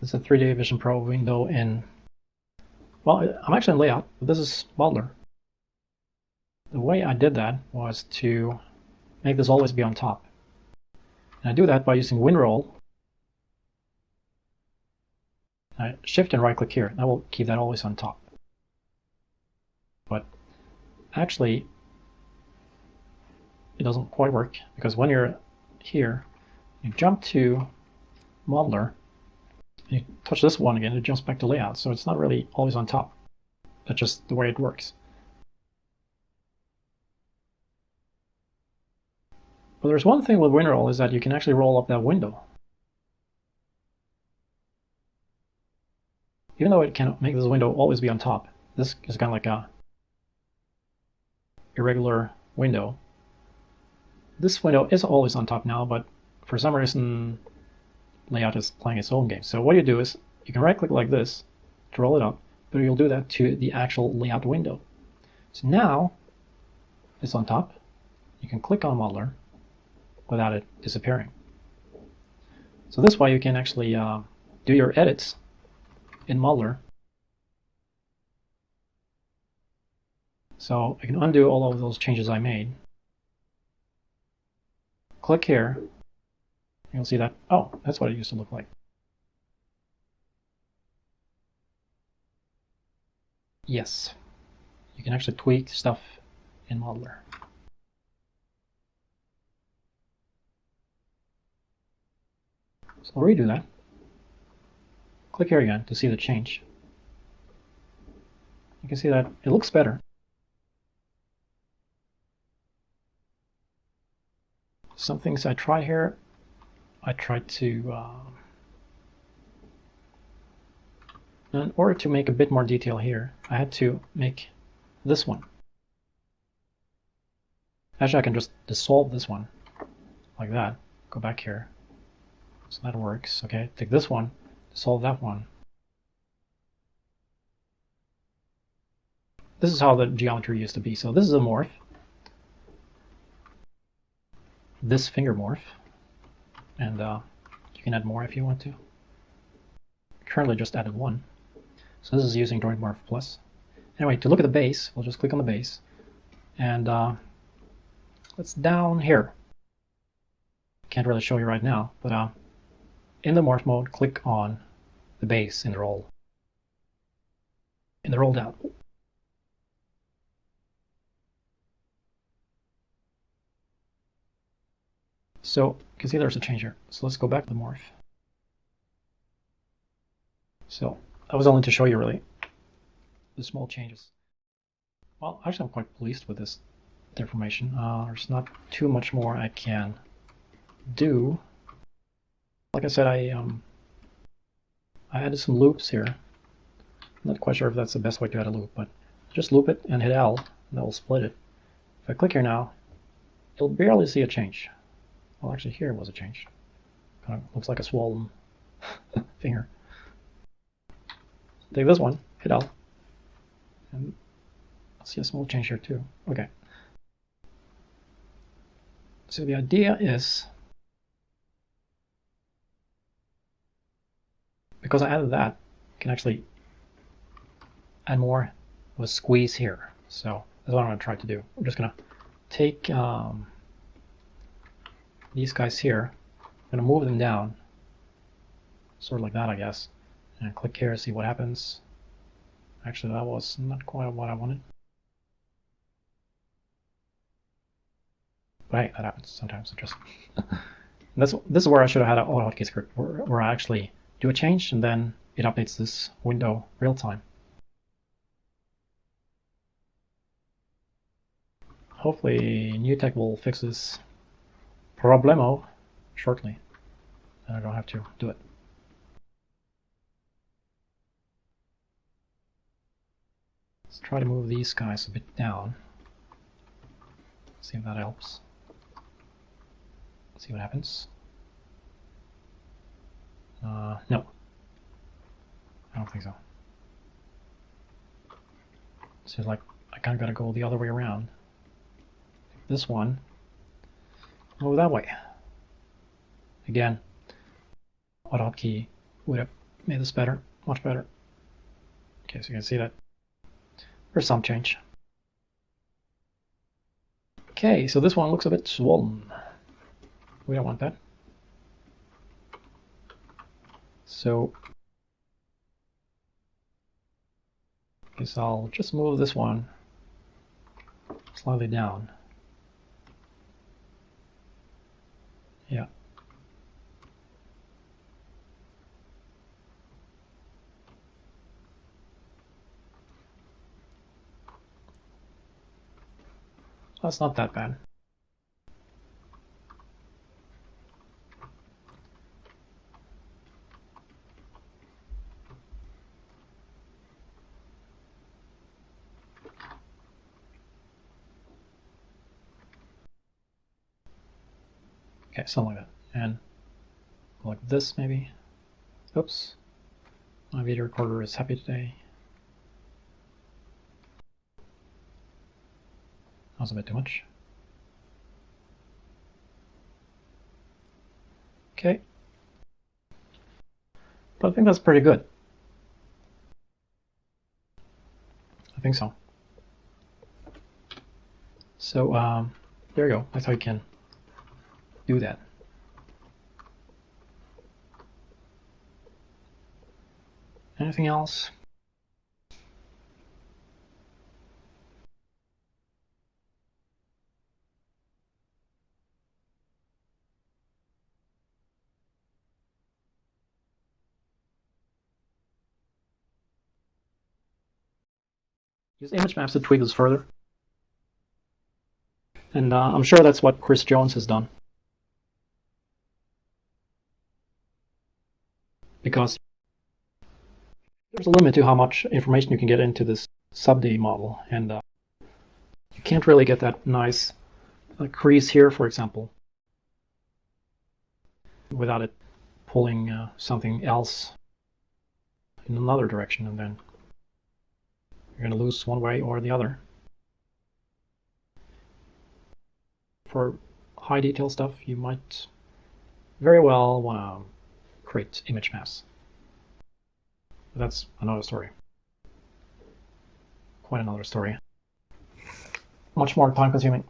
It's a 3D Vision Pro window in, well, I'm actually in layout, but this is modeler. The way I did that was to make this always be on top. And I do that by using WinRoll. I shift and right click here. That will keep that always on top. But actually, it doesn't quite work, because when you're here, you jump to modeler, you touch this one again, it jumps back to layout, so it's not really always on top. That's just the way it works. But there's one thing with WinRoll, is that you can actually roll up that window. Even though it can make this window always be on top, this is kind of like a irregular window. This window is always on top now, but for some reason layout is playing its own game. So what you do is you can right click like this to roll it up, but you'll do that to the actual layout window. So now it's on top. You can click on modeler without it disappearing. So this way you can actually do your edits in modeler. So I can undo all of those changes I made. Click here. You'll see that, oh, that's what it used to look like. Yes, you can actually tweak stuff in modeler. So I'll redo that. Click here again to see the change. You can see that it looks better. Some things I try here, I tried to, in order to make a bit more detail here, I had to make this one. Actually, I can just dissolve this one like that. Go back here. So that works. Okay, take this one, dissolve that one. This is how the geometry used to be. So this is a morph. This finger morph. And you can add more if you want to. Currently just added one. So this is using Joint Morph Plus. Anyway, to look at the base, we'll just click on the base. And it's down here. Can't really show you right now, but in the morph mode, click on the base in the roll. In the roll down. So you can see there's a change here. So let's go back to the morph. So that was only to show you really the small changes. Well, actually I'm quite pleased with this information. There's not too much more I can do. Like I said, I added some loops here. I'm not quite sure if that's the best way to add a loop, but just loop it and hit L, and that will split it. If I click here now, you'll barely see a change. Well, actually here was a change. Kind of looks like a swollen finger. Take this one, hit L, and I'll see a small change here too. Okay. So the idea is, because I added that, I can actually add more of a squeeze here. So that's what I'm going to try to do. I'm just going to take these guys here, I'm going to move them down, sort of like that, I guess, and click here, see what happens. Actually, that was not quite what I wanted. But hey, that happens sometimes. It just this is where I should have had an auto hotkey script where I actually do a change and then it updates this window real time. Hopefully NewTek will fix this problemo shortly, and I don't have to do it. Let's try to move these guys a bit down. See if that helps. See what happens. No. I don't think so. So like I kind of got to go the other way around. This one, go that way. Again, auto hotkey would have made this better, much better. Okay, so you can see that there's some change. Okay, so this one looks a bit swollen. We don't want that. So I guess I'll just move this one slightly down. Yeah. That's not that bad. Okay, something like that. And like this maybe. Oops. My video recorder is happy today. That was a bit too much. Okay. But I think that's pretty good. I think so. So there you go. That's how you can do that. Anything else? Use image maps to tweak this further. And I'm sure that's what Chris Jones has done. Because there's a limit to how much information you can get into this sub-D model. And you can't really get that nice crease here, for example, without it pulling something else in another direction, and then you're going to lose one way or the other. For high detail stuff, you might very well want to create image maps. But that's another story. Quite another story. Much more time consuming.